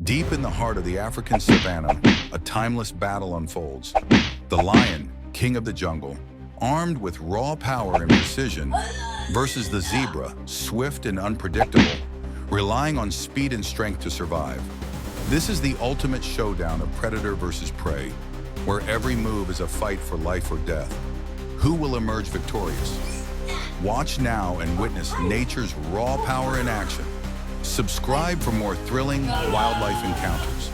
Deep in the heart of the African savannah, a timeless battle unfolds. The lion, king of the jungle, armed with raw power and precision, versus the zebra, swift and unpredictable, relying on speed and strength to survive. This is the ultimate showdown of predator versus prey, where every move is a fight for life or death. Who will emerge victorious? Watch now and witness nature's raw power in action. Subscribe for more thrilling wildlife encounters.